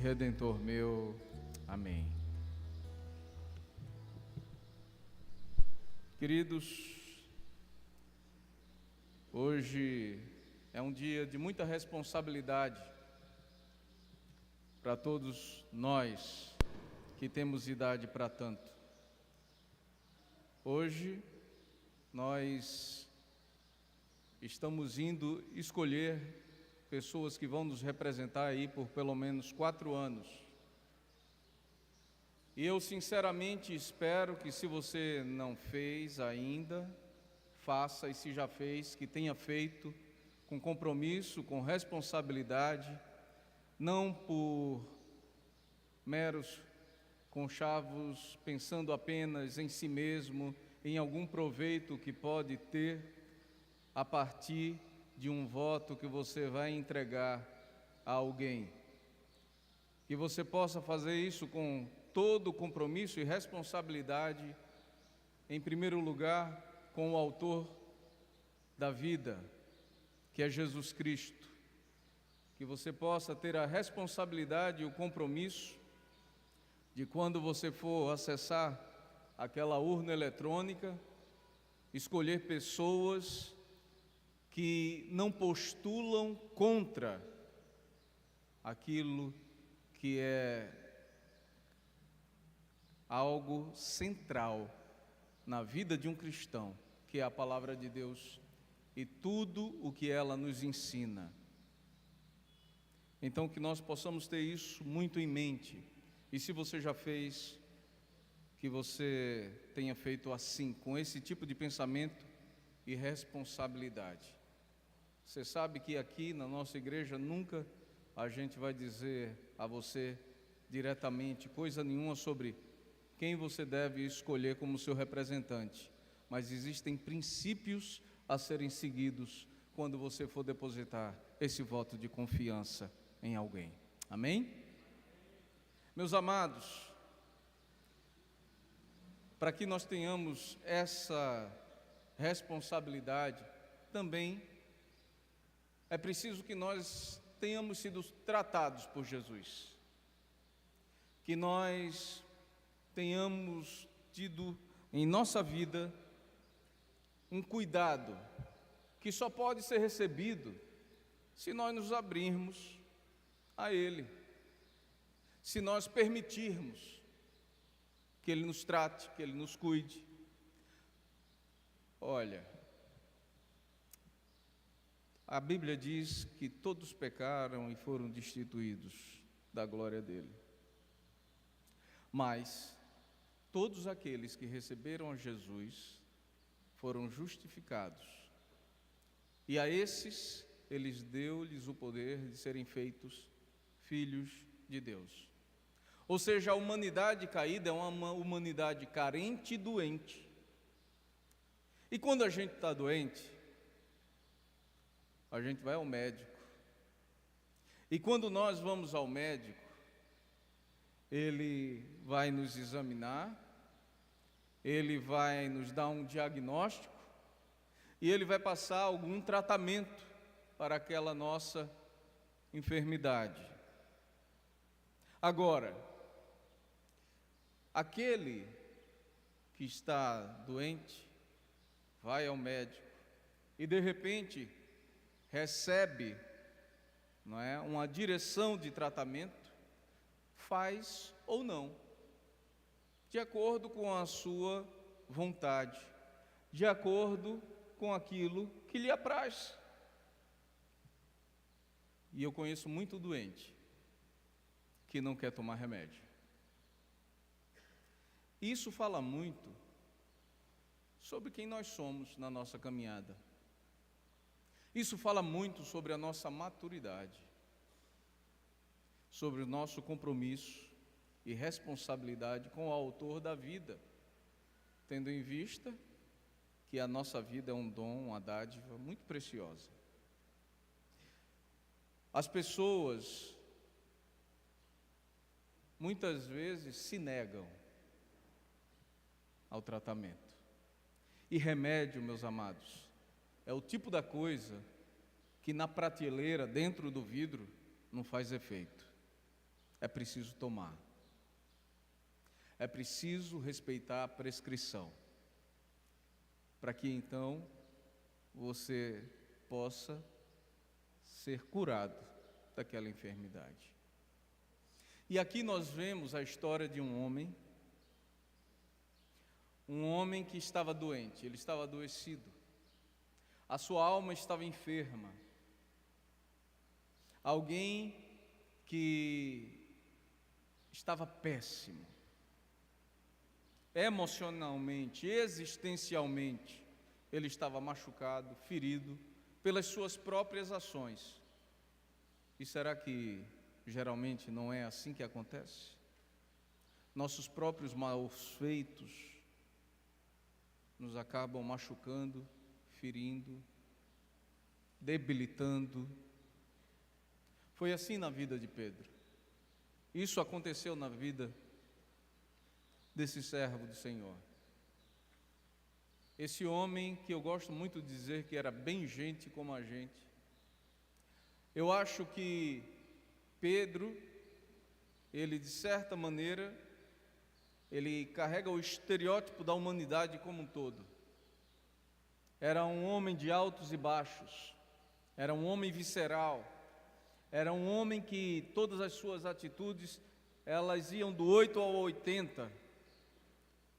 Redentor meu, amém. Queridos, hoje é um dia de muita responsabilidade para todos nós que temos idade para tanto. Hoje nós estamos indo escolher pessoas que vão nos representar aí por pelo menos 4 anos. E eu sinceramente espero que, se você não fez ainda, faça, e se já fez, que tenha feito com compromisso, com responsabilidade, não por meros conchavos, pensando apenas em si mesmo, em algum proveito que pode ter a partir de um voto que você vai entregar a alguém. Que você possa fazer isso com todo o compromisso e responsabilidade, em primeiro lugar, com o autor da vida, que é Jesus Cristo. Que você possa ter a responsabilidade e o compromisso de, quando você for acessar aquela urna eletrônica, escolher pessoas que não postulam contra aquilo que é algo central na vida de um cristão, que é a palavra de Deus e tudo o que ela nos ensina. Então, que nós possamos ter isso muito em mente. E se você já fez, que você tenha feito assim, com esse tipo de pensamento e responsabilidade. Você sabe que aqui na nossa igreja nunca a gente vai dizer a você diretamente coisa nenhuma sobre quem você deve escolher como seu representante, mas existem princípios a serem seguidos quando você for depositar esse voto de confiança em alguém. Amém? Meus amados, para que nós tenhamos essa responsabilidade, também é preciso que nós tenhamos sido tratados por Jesus, que nós tenhamos tido em nossa vida um cuidado que só pode ser recebido se nós nos abrirmos a Ele, se nós permitirmos que Ele nos trate, que Ele nos cuide. Olha, a Bíblia diz que todos pecaram e foram destituídos da glória dele. Mas todos aqueles que receberam a Jesus foram justificados. E a esses, eles deu-lhes o poder de serem feitos filhos de Deus. Ou seja, a humanidade caída é uma humanidade carente e doente. E quando a gente está doente, a gente vai ao médico. E quando nós vamos ao médico, ele vai nos examinar, ele vai nos dar um diagnóstico e ele vai passar algum tratamento para aquela nossa enfermidade. Agora, aquele que está doente vai ao médico e de repente recebe, não é, uma direção de tratamento, faz ou não, de acordo com a sua vontade, de acordo com aquilo que lhe apraz. E eu conheço muito doente que não quer tomar remédio. Isso fala muito sobre quem nós somos na nossa caminhada. Isso fala muito sobre a nossa maturidade, sobre o nosso compromisso e responsabilidade com o autor da vida, tendo em vista que a nossa vida é um dom, uma dádiva muito preciosa. As pessoas muitas vezes se negam ao tratamento. E remédio, meus amados, é o tipo da coisa que na prateleira, dentro do vidro, não faz efeito. é preciso tomar. É preciso respeitar a prescrição, para que então você possa ser curado daquela enfermidade. E aqui nós vemos a história de um homem que estava doente, ele estava adoecido, a sua alma estava enferma, alguém que estava péssimo, emocionalmente, existencialmente, ele estava machucado, ferido pelas suas próprias ações. E será que geralmente não é assim que acontece? Nossos próprios maus feitos nos acabam machucando, ferindo, debilitando. Foi assim na vida de Pedro. Isso aconteceu na vida desse servo do Senhor. Esse homem que eu gosto muito de dizer que era bem gente como a gente. Eu acho que Pedro, ele de certa maneira, ele carrega o estereótipo da humanidade como um todo. Era um homem de altos e baixos, era um homem visceral, era um homem que todas as suas atitudes, elas iam do 8 ao 80,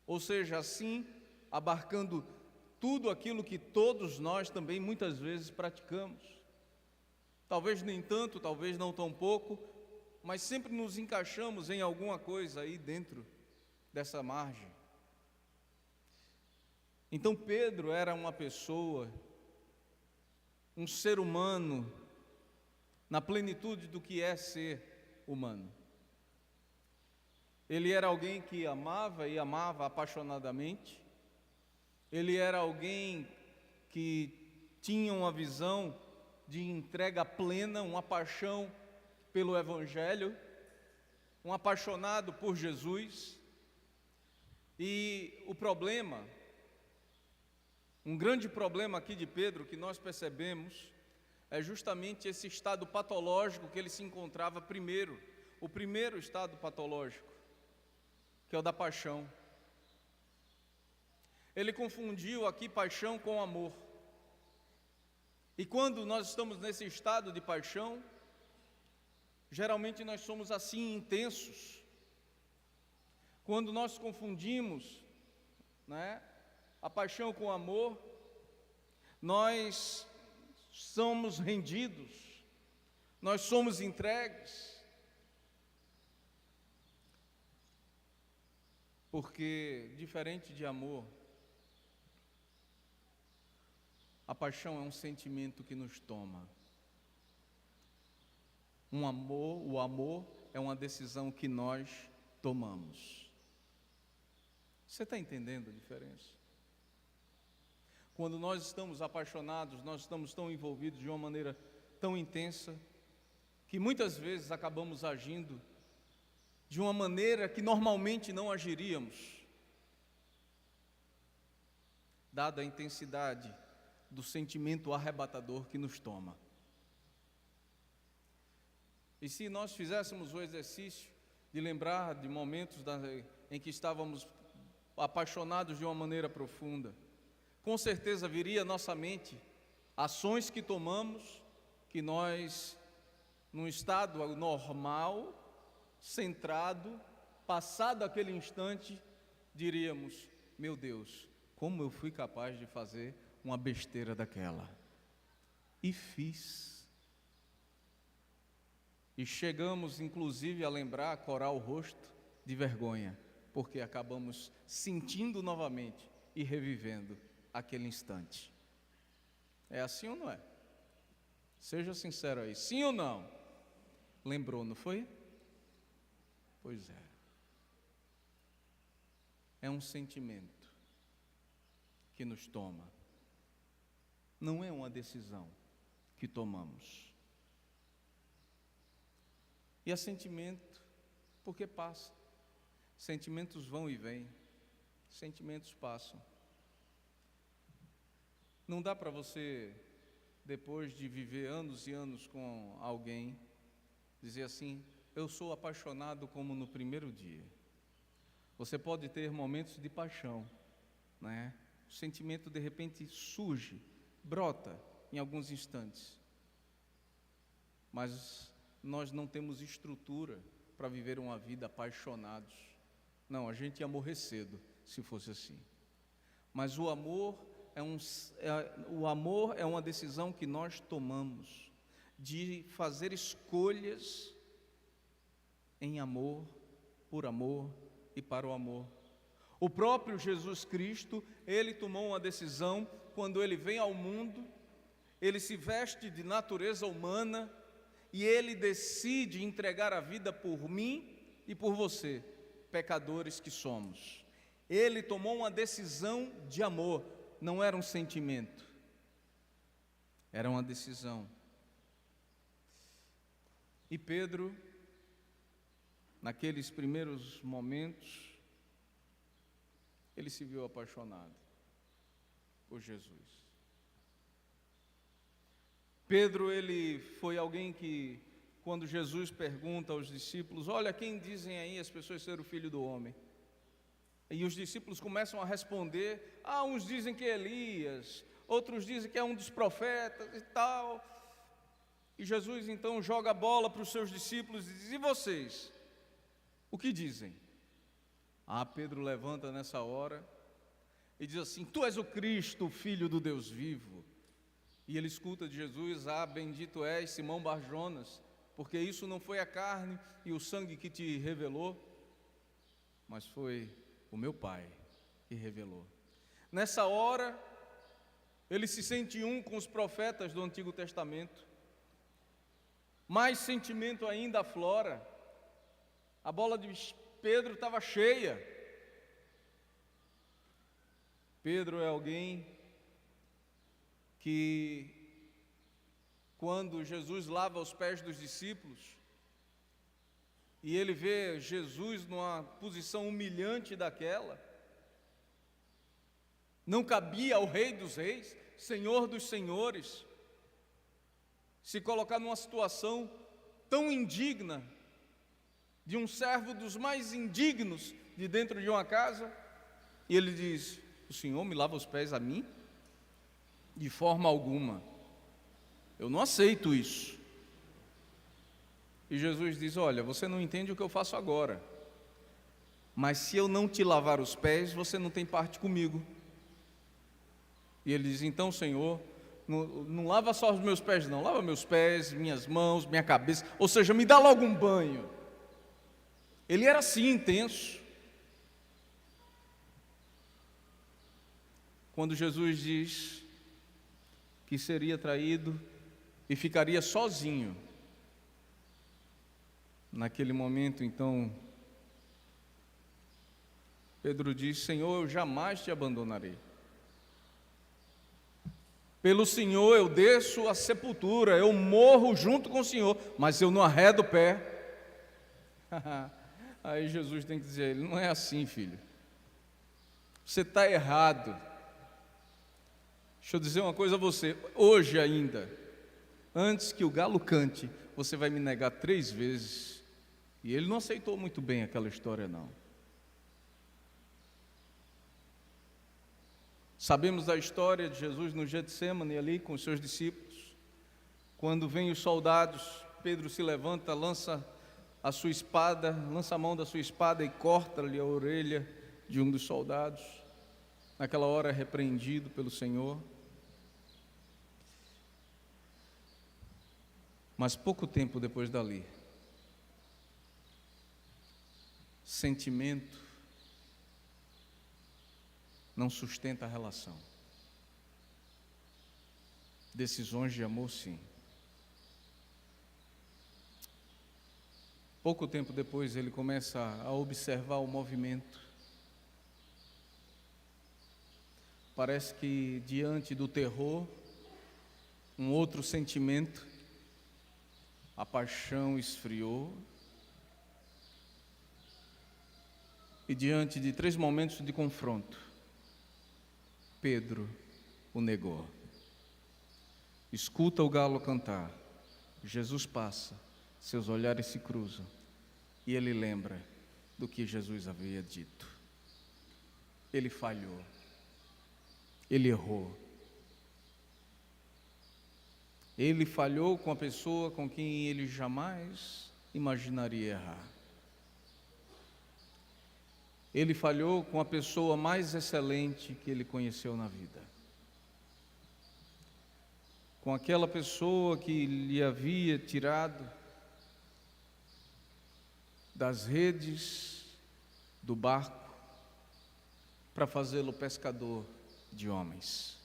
ou seja, assim, abarcando tudo aquilo que todos nós também muitas vezes praticamos. Talvez nem tanto, talvez não tão pouco, mas sempre nos encaixamos em alguma coisa aí dentro dessa margem. Então Pedro era uma pessoa, um ser humano, na plenitude do que é ser humano. Ele era alguém que amava e amava apaixonadamente. Ele era alguém que tinha uma visão de entrega plena, uma paixão pelo Evangelho, um apaixonado por Jesus. E o problema, um grande problema aqui de Pedro que nós percebemos, é justamente esse estado patológico que ele se encontrava primeiro, o primeiro estado patológico, que é o da paixão. Ele confundiu aqui paixão com amor. E quando nós estamos nesse estado de paixão, geralmente nós somos assim intensos. Quando nós confundimos, a paixão com o amor, nós somos rendidos, nós somos entregues, porque diferente de amor, a paixão é um sentimento que nos toma. O amor é uma decisão que nós tomamos. Você está entendendo a diferença? Quando nós estamos apaixonados, nós estamos tão envolvidos de uma maneira tão intensa, que muitas vezes acabamos agindo de uma maneira que normalmente não agiríamos, dada a intensidade do sentimento arrebatador que nos toma. E se nós fizéssemos o exercício de lembrar de momentos em que estávamos apaixonados de uma maneira profunda, com certeza viria à nossa mente ações que tomamos, que nós, num estado normal, centrado, passado aquele instante, diríamos: meu Deus, como eu fui capaz de fazer uma besteira daquela? E fiz. E chegamos inclusive a lembrar, a corar o rosto de vergonha, porque acabamos sentindo novamente e revivendo aquele instante. É assim ou não é? Seja sincero aí, sim ou não? Lembrou, não foi? Pois é. É um sentimento que nos toma. Não é uma decisão que tomamos. E é sentimento porque passa. Sentimentos vão e vêm. Sentimentos passam. Não dá para você, depois de viver anos e anos com alguém, dizer assim: eu sou apaixonado como no primeiro dia. Você pode ter momentos de paixão, né? O sentimento de repente surge, brota em alguns instantes. Mas nós não temos estrutura para viver uma vida apaixonados. Não, a gente ia morrer cedo se fosse assim. Mas o amor é uma decisão que nós tomamos de fazer escolhas em amor, por amor e para o amor. O próprio Jesus Cristo, ele tomou uma decisão quando ele vem ao mundo, ele se veste de natureza humana e ele decide entregar a vida por mim e por você, pecadores que somos. Ele tomou uma decisão de amor, não era um sentimento, era uma decisão. E Pedro, naqueles primeiros momentos, ele se viu apaixonado por Jesus. Pedro, ele foi alguém que, quando Jesus pergunta aos discípulos, olha, quem dizem aí as pessoas ser o Filho do Homem? E os discípulos começam a responder, uns dizem que é Elias, outros dizem que é um dos profetas e tal. E Jesus então joga a bola para os seus discípulos e diz, e vocês? O que dizem? Pedro levanta nessa hora e diz assim, tu és o Cristo, o Filho do Deus vivo. E ele escuta de Jesus, bendito és Simão Barjonas, porque isso não foi a carne e o sangue que te revelou, mas foi o meu Pai que revelou. Nessa hora, ele se sente um com os profetas do Antigo Testamento. Mais sentimento ainda aflora. A bola de Pedro estava cheia. Pedro é alguém que, quando Jesus lava os pés dos discípulos, e ele vê Jesus numa posição humilhante daquela, não cabia ao Rei dos Reis, Senhor dos Senhores, se colocar numa situação tão indigna, de um servo dos mais indignos de dentro de uma casa, e ele diz, o Senhor me lava os pés a mim? De forma alguma, eu não aceito isso. E Jesus diz, olha, você não entende o que eu faço agora, mas se eu não te lavar os pés, você não tem parte comigo. E ele diz, então Senhor, não lava só os meus pés não, lava meus pés, minhas mãos, minha cabeça, ou seja, me dá logo um banho. Ele era assim intenso. Quando Jesus diz que seria traído e ficaria sozinho, naquele momento então, Pedro diz, Senhor, eu jamais te abandonarei. Pelo Senhor eu desço à sepultura, eu morro junto com o Senhor, mas eu não arredo o pé. Aí Jesus tem que dizer a ele, não é assim, filho, você está errado. Deixa eu dizer uma coisa a você, hoje ainda, antes que o galo cante, você vai me negar 3 vezes. E ele não aceitou muito bem aquela história não. Sabemos da história de Jesus no Getsêmani ali com os seus discípulos. Quando vêm os soldados, Pedro se levanta, lança a sua espada, lança a mão da sua espada e corta-lhe a orelha de um dos soldados. Naquela hora é repreendido pelo Senhor. Mas pouco tempo depois dali, sentimento não sustenta a relação. Decisões de amor, sim. Pouco tempo depois ele começa a observar o movimento. Parece que diante do terror, um outro sentimento, a paixão esfriou. E diante de 3 momentos de confronto, Pedro o negou. Escuta o galo cantar, Jesus passa, seus olhares se cruzam e ele lembra do que Jesus havia dito. Ele falhou, ele errou. Ele falhou com a pessoa com quem ele jamais imaginaria errar. Ele falhou com a pessoa mais excelente que ele conheceu na vida. Com aquela pessoa que lhe havia tirado das redes do barco para fazê-lo pescador de homens.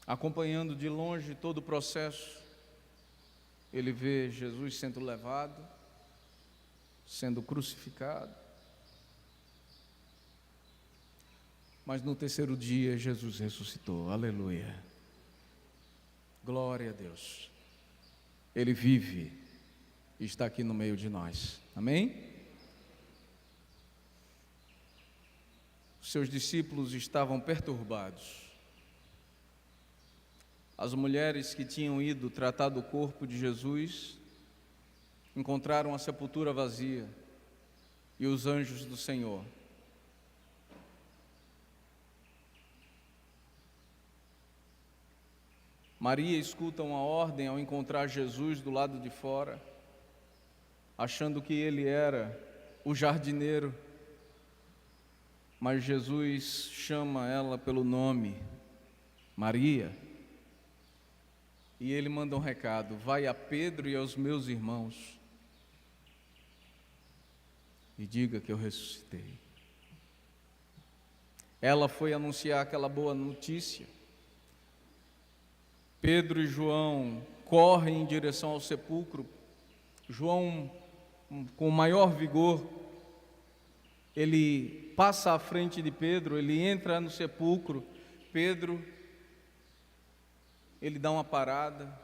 Acompanhando de longe todo o processo, ele vê Jesus sendo levado, sendo crucificado. Mas no terceiro dia Jesus ressuscitou, aleluia. Glória a Deus. Ele vive e está aqui no meio de nós, amém? Os seus discípulos estavam perturbados. As mulheres que tinham ido tratar do corpo de Jesus encontraram a sepultura vazia e os anjos do Senhor. Maria escuta uma ordem ao encontrar Jesus do lado de fora, achando que ele era o jardineiro, mas Jesus chama ela pelo nome, Maria. E ele manda um recado: vai a Pedro e aos meus irmãos e diga que eu ressuscitei. Ela foi anunciar aquela boa notícia. Pedro e João correm em direção ao sepulcro. João, com maior vigor, ele passa à frente de Pedro, ele entra no sepulcro. Pedro, ele dá uma parada.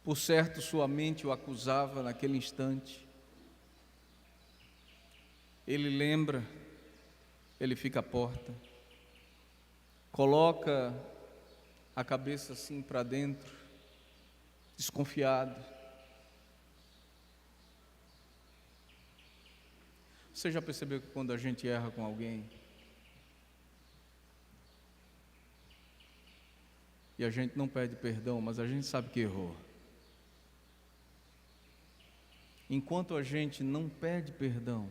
Por certo, sua mente o acusava naquele instante. Ele lembra, ele fica à porta, coloca a cabeça assim para dentro, desconfiado. Você já percebeu que quando a gente erra com alguém, e a gente não pede perdão, mas a gente sabe que errou. Enquanto a gente não pede perdão,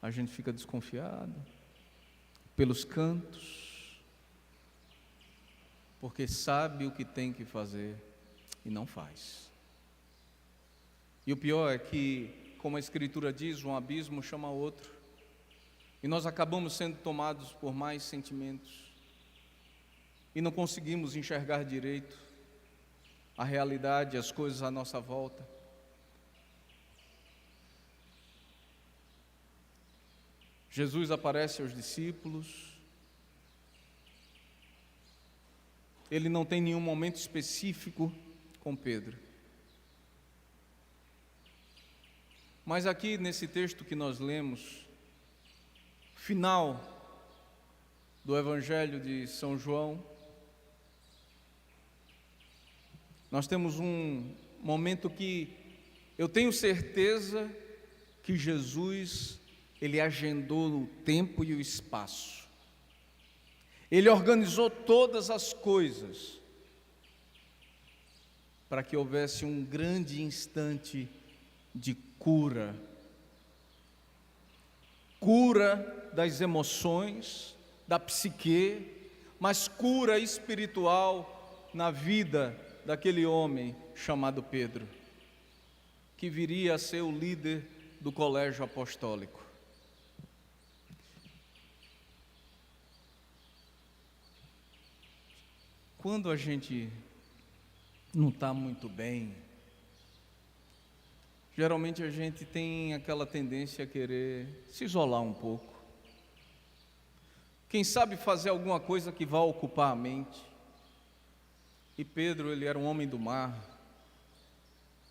a gente fica desconfiado, pelos cantos, porque sabe o que tem que fazer e não faz. E o pior é que, como a Escritura diz, um abismo chama outro, e nós acabamos sendo tomados por mais sentimentos, e não conseguimos enxergar direito a realidade, as coisas à nossa volta. Jesus aparece aos discípulos. Ele não tem nenhum momento específico com Pedro. Mas aqui nesse texto que nós lemos, final do Evangelho de São João, nós temos um momento que eu tenho certeza que Jesus, ele agendou o tempo e o espaço. Ele organizou todas as coisas para que houvesse um grande instante de cura. Cura das emoções, da psique, mas cura espiritual na vida daquele homem chamado Pedro, que viria a ser o líder do colégio apostólico. Quando a gente não está muito bem, geralmente a gente tem aquela tendência a querer se isolar um pouco. Quem sabe fazer alguma coisa que vá ocupar a mente. E Pedro, ele era um homem do mar.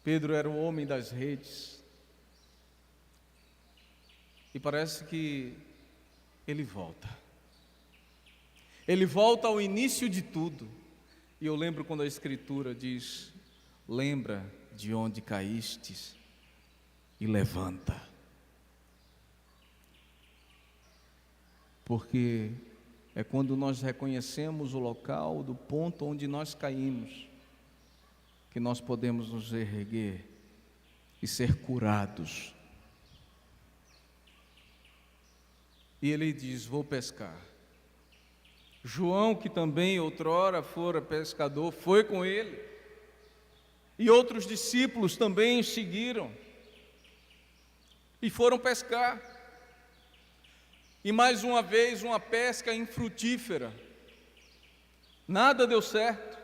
Pedro era um homem das redes. E parece que ele volta. Ele volta ao início de tudo. E eu lembro quando a Escritura diz: lembra de onde caístes e levanta. Porque é quando nós reconhecemos o local do ponto onde nós caímos, que nós podemos nos erguer e ser curados. E ele diz: vou pescar. João, que também outrora fora pescador, foi com ele. E outros discípulos também seguiram e foram pescar. E mais uma vez uma pesca infrutífera. Nada deu certo.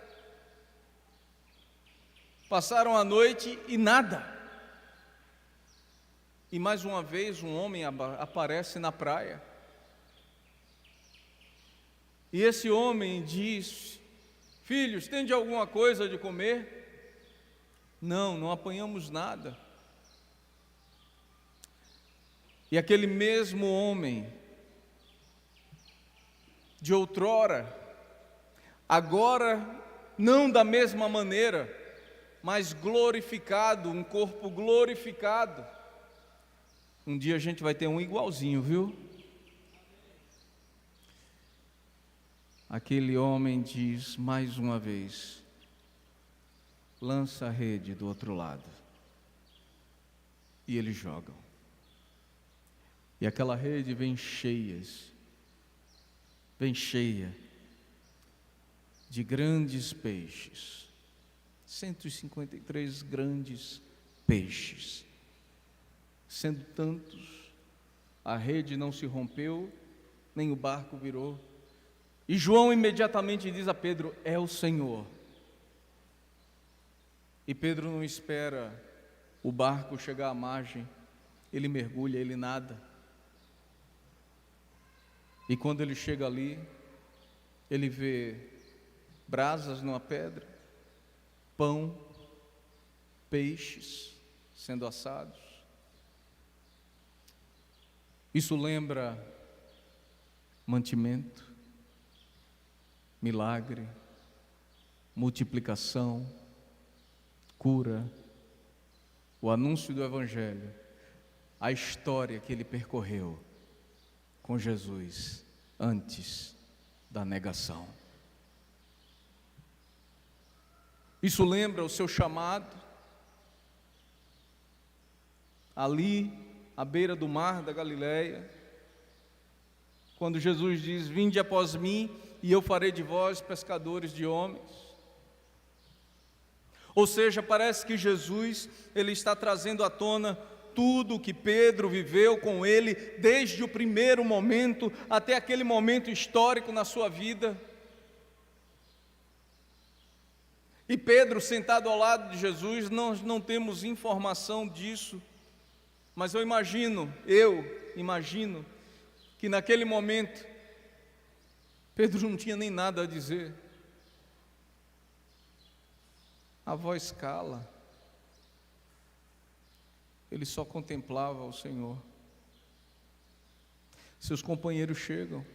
Passaram a noite e nada. E mais uma vez um homem aparece na praia. E esse homem diz: filhos, tem de alguma coisa de comer? Não, não apanhamos nada. E aquele mesmo homem de outrora, agora não da mesma maneira, mas glorificado, um corpo glorificado. Um dia a gente vai ter um igualzinho, viu? Aquele homem diz mais uma vez: lança a rede do outro lado. E eles jogam. E aquela rede vem cheia de grandes peixes. 153 grandes peixes. Sendo tantos, a rede não se rompeu, nem o barco virou. E João imediatamente diz a Pedro: é o Senhor. E Pedro não espera o barco chegar à margem, ele mergulha, ele nada. E quando ele chega ali, ele vê brasas numa pedra, pão, peixes sendo assados. Isso lembra mantimento, milagre, multiplicação, cura, o anúncio do Evangelho, a história que ele percorreu com Jesus antes da negação. Isso lembra o seu chamado, ali à beira do mar da Galileia, quando Jesus diz: vinde após mim e eu farei de vós pescadores de homens. Ou seja, parece que Jesus, ele está trazendo à tona tudo o que Pedro viveu com ele, desde o primeiro momento até aquele momento histórico na sua vida. E Pedro, sentado ao lado de Jesus, nós não temos informação disso, mas eu imagino que naquele momento, Pedro não tinha nem nada a dizer. A voz cala. Ele só contemplava o Senhor. Seus companheiros chegam.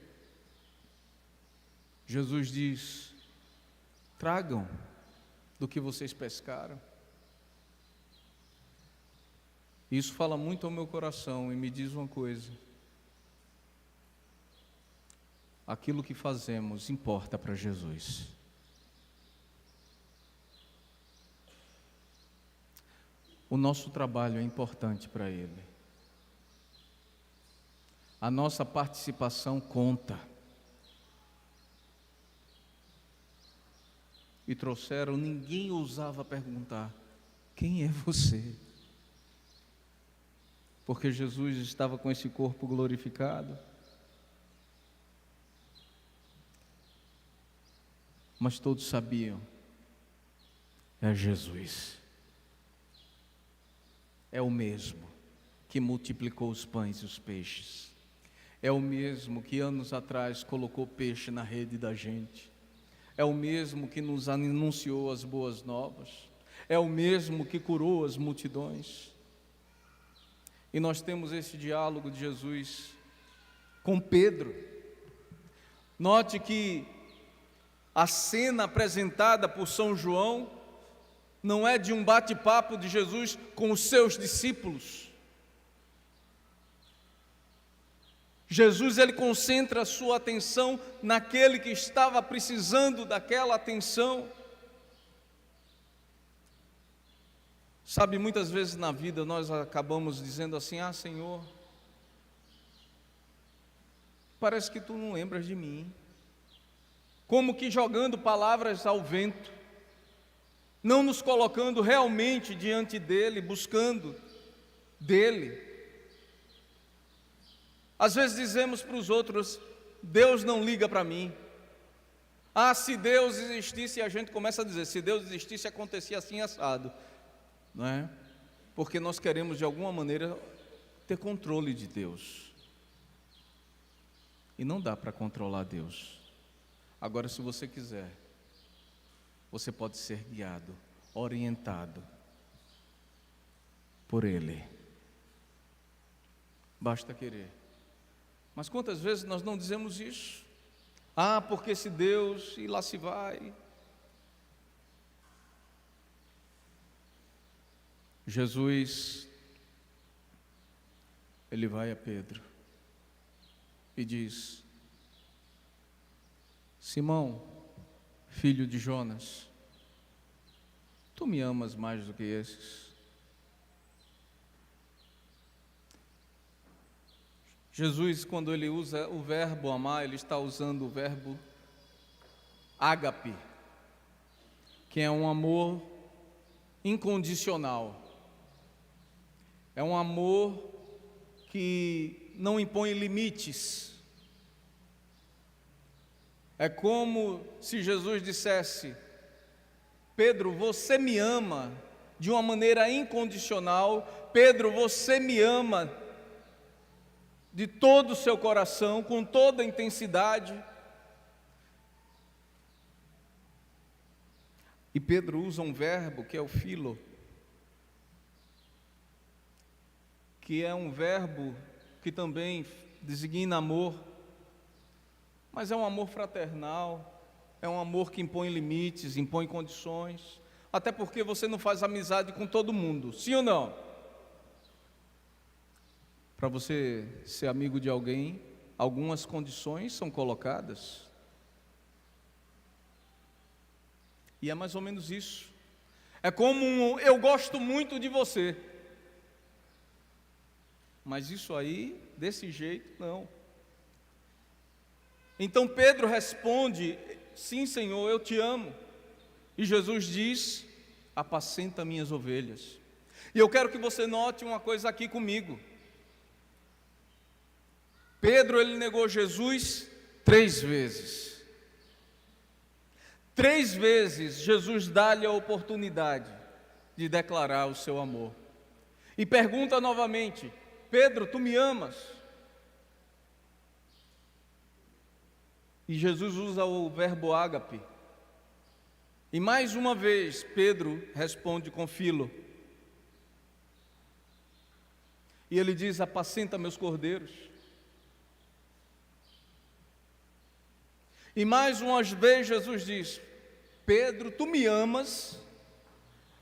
Jesus diz: tragam do que vocês pescaram. Isso fala muito ao meu coração e me diz uma coisa: aquilo que fazemos importa para Jesus. O nosso trabalho é importante para Ele. A nossa participação conta. E trouxeram, ninguém ousava perguntar: quem é você? Porque Jesus estava com esse corpo glorificado. Mas todos sabiam: é Jesus. É o mesmo que multiplicou os pães e os peixes. É o mesmo que anos atrás colocou peixe na rede da gente. É o mesmo que nos anunciou as boas novas. É o mesmo que curou as multidões. E nós temos esse diálogo de Jesus com Pedro. Note que A cena apresentada por São João não é de um bate-papo de Jesus com os seus discípulos. Jesus, ele concentra a sua atenção naquele que estava precisando daquela atenção. Sabe, muitas vezes na vida nós acabamos dizendo assim: ah, Senhor, parece que tu não lembras de mim. Como que jogando palavras ao vento, não nos colocando realmente diante dele, buscando dele. Às vezes dizemos para os outros: Deus não liga para mim. Ah, se Deus existisse, e a gente começa a dizer: se Deus existisse, acontecia assim assado, não é? Porque nós queremos de alguma maneira ter controle de Deus, e não dá para controlar Deus. Agora, se você quiser, você pode ser guiado, orientado por Ele. Basta querer. Mas quantas vezes nós não dizemos isso? Ah, porque se Deus, e lá se vai. Jesus, ele vai a Pedro e diz: Simão, filho de Jonas, tu me amas mais do que esses? Jesus, quando ele usa o verbo amar, ele está usando o verbo ágape, que é um amor incondicional. É um amor que não impõe limites. É como se Jesus dissesse: Pedro, você me ama de uma maneira incondicional. Pedro, você me ama de todo o seu coração, com toda a intensidade. E Pedro usa um verbo que é o philo, que é um verbo que também designa amor, mas é um amor fraternal, é um amor que impõe limites, impõe condições, até porque você não faz amizade com todo mundo, sim ou não? Para você ser amigo de alguém, algumas condições são colocadas. E é mais ou menos isso. É como eu gosto muito de você, mas isso aí, desse jeito, não. Então Pedro responde: sim, Senhor, eu te amo. E Jesus diz: apacenta minhas ovelhas. E eu quero que você note uma coisa aqui comigo. Pedro, ele negou Jesus 3 vezes. 3 vezes Jesus dá-lhe a oportunidade de declarar o seu amor. E pergunta novamente: Pedro, tu me amas? E Jesus usa o verbo ágape. E mais uma vez Pedro responde com philo. E ele diz: apacenta meus cordeiros. E mais uma vez Jesus diz: Pedro, tu me amas?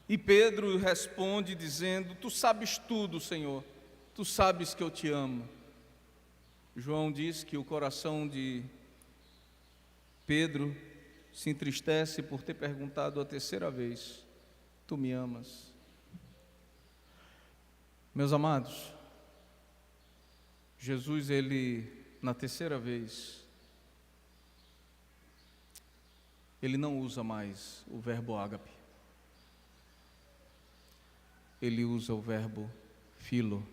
E Pedro responde dizendo: tu sabes tudo, Senhor, tu sabes que eu te amo. João diz que o coração de Pedro se entristece por ter perguntado a 3ª vez: tu me amas? Meus amados, Jesus, ele, na 3ª vez, ele não usa mais o verbo ágape. Ele usa o verbo philo.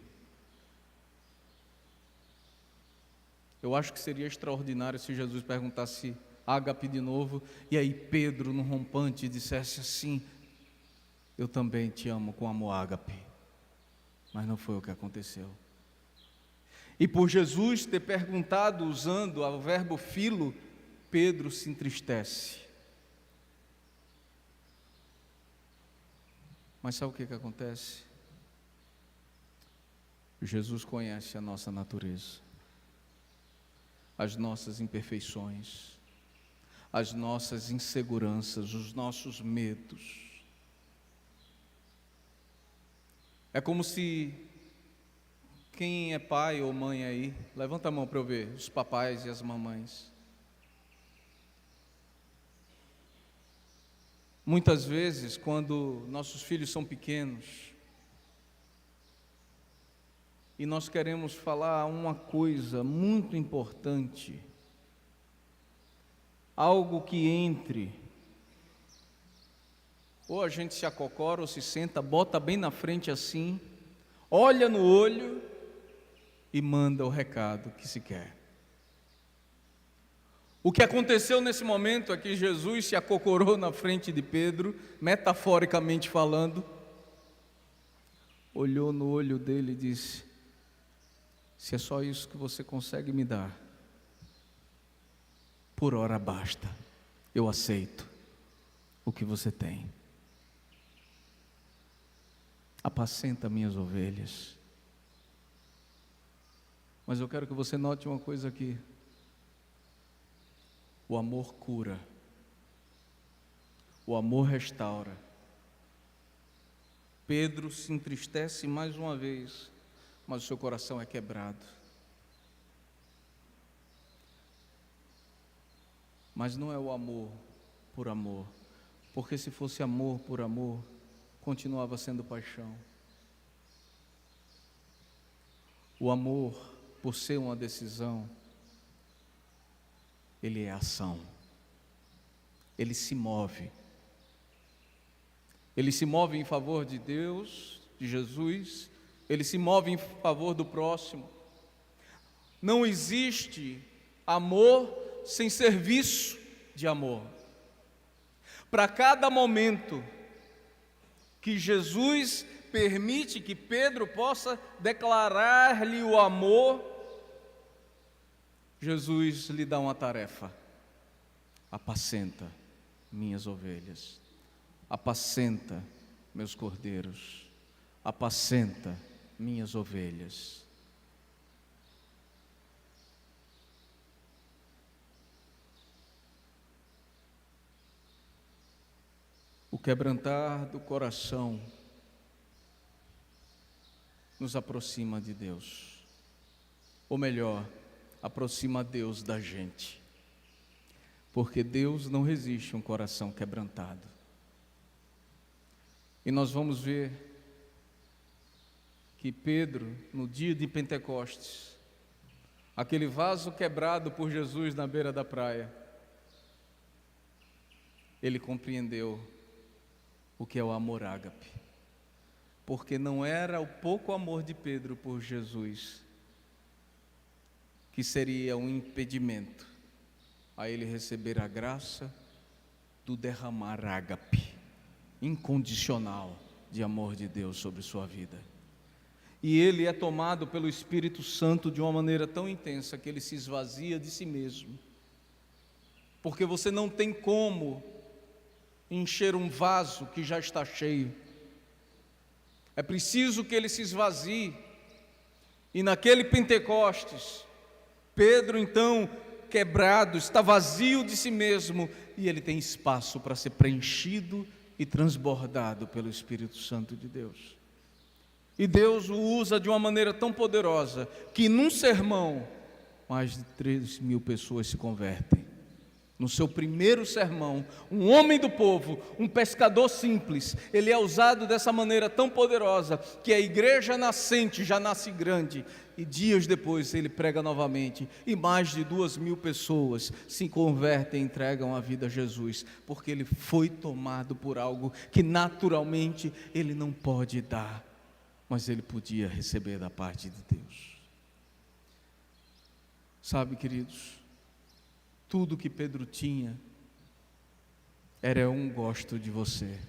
Eu acho que seria extraordinário se Jesus perguntasse ágape de novo, e aí Pedro, no rompante, dissesse assim: eu também te amo com amor ágape. Mas não foi o que aconteceu. E por Jesus ter perguntado usando o verbo philo, Pedro se entristece. Mas sabe o que acontece? Jesus conhece a nossa natureza, as nossas imperfeições, as nossas inseguranças, os nossos medos. É como se, quem é pai ou mãe aí, levanta a mão para eu ver, os papais e as mamães. Muitas vezes, quando nossos filhos são pequenos, e nós queremos falar uma coisa muito importante, algo que entre, ou a gente se acocora ou se senta, bota bem na frente assim, olha no olho e manda o recado que se quer. O que aconteceu nesse momento é que Jesus se acocorou na frente de Pedro, metaforicamente falando, olhou no olho dele e disse: se é só isso que você consegue me dar, por hora basta, eu aceito o que você tem. Apacenta minhas ovelhas. Mas eu quero que você note uma coisa aqui: o amor cura, o amor restaura. Pedro se entristece mais uma vez, mas o seu coração é quebrado. Mas não é o amor por amor, porque se fosse amor por amor, continuava sendo paixão. O amor, por ser uma decisão, ele é ação, ele se move. Ele se move em favor de Deus, de Jesus, ele se move em favor do próximo. Não existe amor sem serviço de amor. Para cada momento que Jesus permite que Pedro possa declarar-lhe o amor, Jesus lhe dá uma tarefa: apacenta minhas ovelhas, apacenta meus cordeiros, apacenta minhas ovelhas. O quebrantar do coração nos aproxima de Deus, ou melhor, aproxima Deus da gente, porque Deus não resiste a um coração quebrantado. E nós vamos ver que Pedro, no dia de Pentecostes, aquele vaso quebrado por Jesus na beira da praia, ele compreendeu o que é o amor ágape, porque não era o pouco amor de Pedro por Jesus que seria um impedimento a ele receber a graça do derramar ágape incondicional de amor de Deus sobre sua vida. E ele é tomado pelo Espírito Santo de uma maneira tão intensa que ele se esvazia de si mesmo, porque você não tem como encher um vaso que já está cheio. É preciso que ele se esvazie. E naquele Pentecostes, Pedro então, quebrado, está vazio de si mesmo, e ele tem espaço para ser preenchido e transbordado pelo Espírito Santo de Deus. E Deus o usa de uma maneira tão poderosa, que num sermão, mais de 3.000 pessoas se convertem. No seu primeiro sermão, um homem do povo, um pescador simples, ele é usado dessa maneira tão poderosa, que a igreja nascente já nasce grande, e dias depois ele prega novamente, e mais de 2.000 pessoas se convertem e entregam a vida a Jesus, porque ele foi tomado por algo que naturalmente ele não pode dar, mas ele podia receber da parte de Deus. Sabe, queridos, tudo que Pedro tinha era um gosto de você.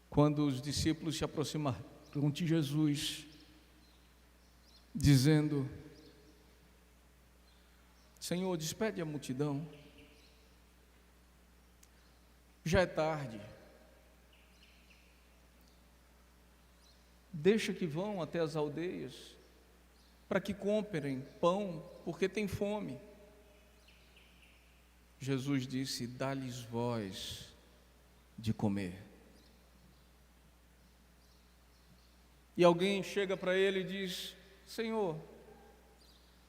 Quando os discípulos se aproximaram de Jesus, dizendo: Senhor, despede a multidão, já é tarde, deixa que vão até as aldeias para que comprem pão, porque têm fome. Jesus disse: dá-lhes vós de comer. E alguém chega para ele e diz: Senhor,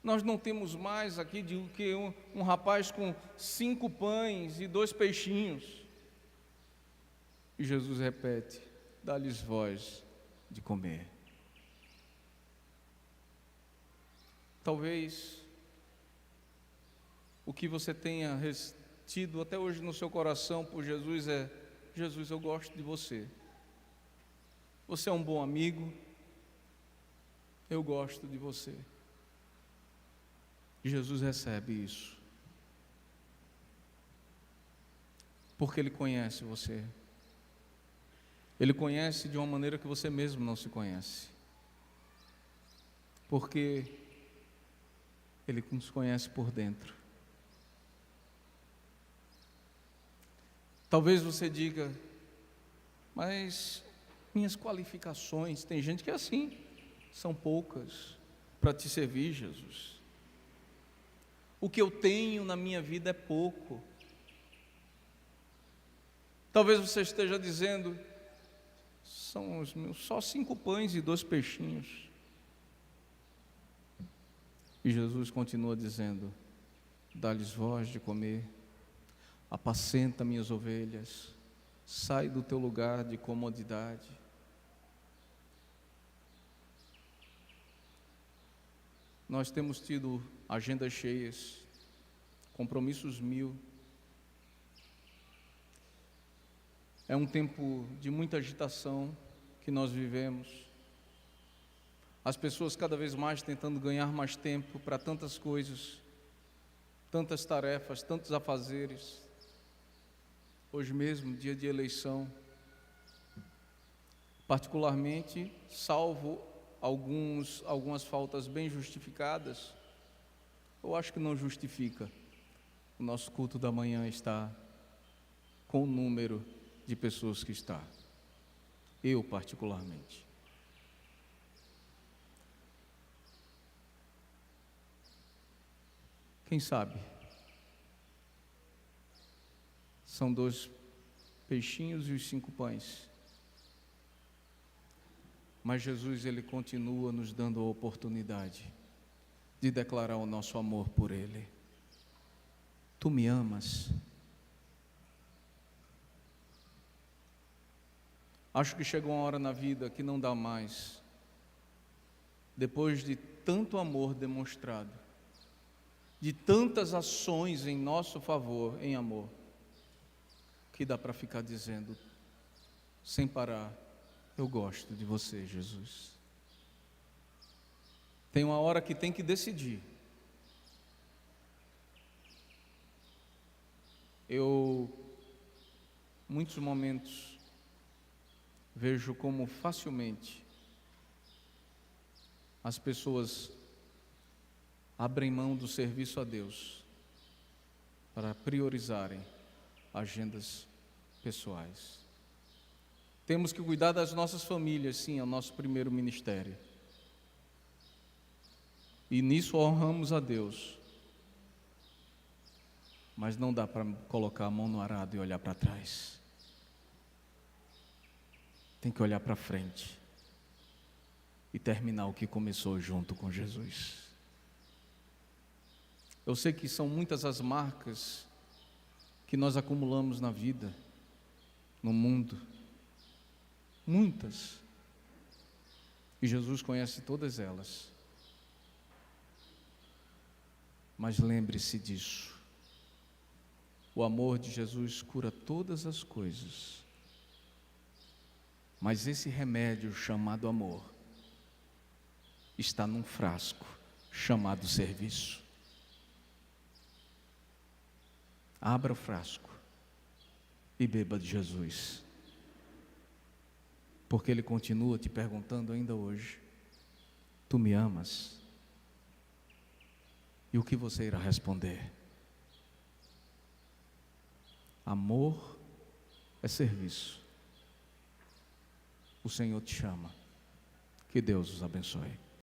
nós não temos mais aqui do que um rapaz com 5 pães e 2 peixinhos. E Jesus repete: dá-lhes vós de comer. Talvez o que você tenha tido até hoje no seu coração por Jesus é: Jesus, eu gosto de você. Você é um bom amigo, eu gosto de você. Jesus recebe isso, porque Ele conhece você. Ele conhece de uma maneira que você mesmo não se conhece, porque Ele nos conhece por dentro. Talvez você diga: mas minhas qualificações, tem gente que é assim, são poucas para te servir, Jesus. O que eu tenho na minha vida é pouco. Talvez você esteja dizendo: são os meus só 5 pães e 2 peixinhos. E Jesus continua dizendo: dá-lhes vós de comer, apacenta minhas ovelhas, sai do teu lugar de comodidade. Nós temos tido agendas cheias, compromissos 1000. É um tempo de muita agitação que nós vivemos. As pessoas cada vez mais tentando ganhar mais tempo para tantas coisas, tantas tarefas, tantos afazeres. Hoje mesmo, dia de eleição, particularmente, salvo algumas faltas bem justificadas, eu acho que não justifica. O nosso culto da manhã está com o número de pessoas que está. Eu particularmente. Quem sabe? São 2 peixinhos e os 5 pães. Mas Jesus, Ele continua nos dando a oportunidade de declarar o nosso amor por Ele. Tu me amas? Acho que chegou uma hora na vida que não dá mais, depois de tanto amor demonstrado, de tantas ações em nosso favor, em amor, que dá para ficar dizendo, sem parar: eu gosto de você, Jesus. Tem uma hora que tem que decidir. Muitos momentos, vejo como facilmente as pessoas abrem mão do serviço a Deus para priorizarem agendas pessoais. Temos que cuidar das nossas famílias, sim, é o nosso primeiro ministério. E nisso honramos a Deus. Mas não dá para colocar a mão no arado e olhar para trás. Tem que olhar para frente e terminar o que começou junto com Jesus. Eu sei que são muitas as marcas que nós acumulamos na vida, no mundo. Muitas. E Jesus conhece todas elas. Mas lembre-se disso. O amor de Jesus cura todas as coisas. Mas esse remédio chamado amor está num frasco chamado serviço. Abra o frasco e beba de Jesus. Porque Ele continua te perguntando ainda hoje: tu me amas? E o que você irá responder? Amor é serviço. O Senhor te chama. Que Deus os abençoe.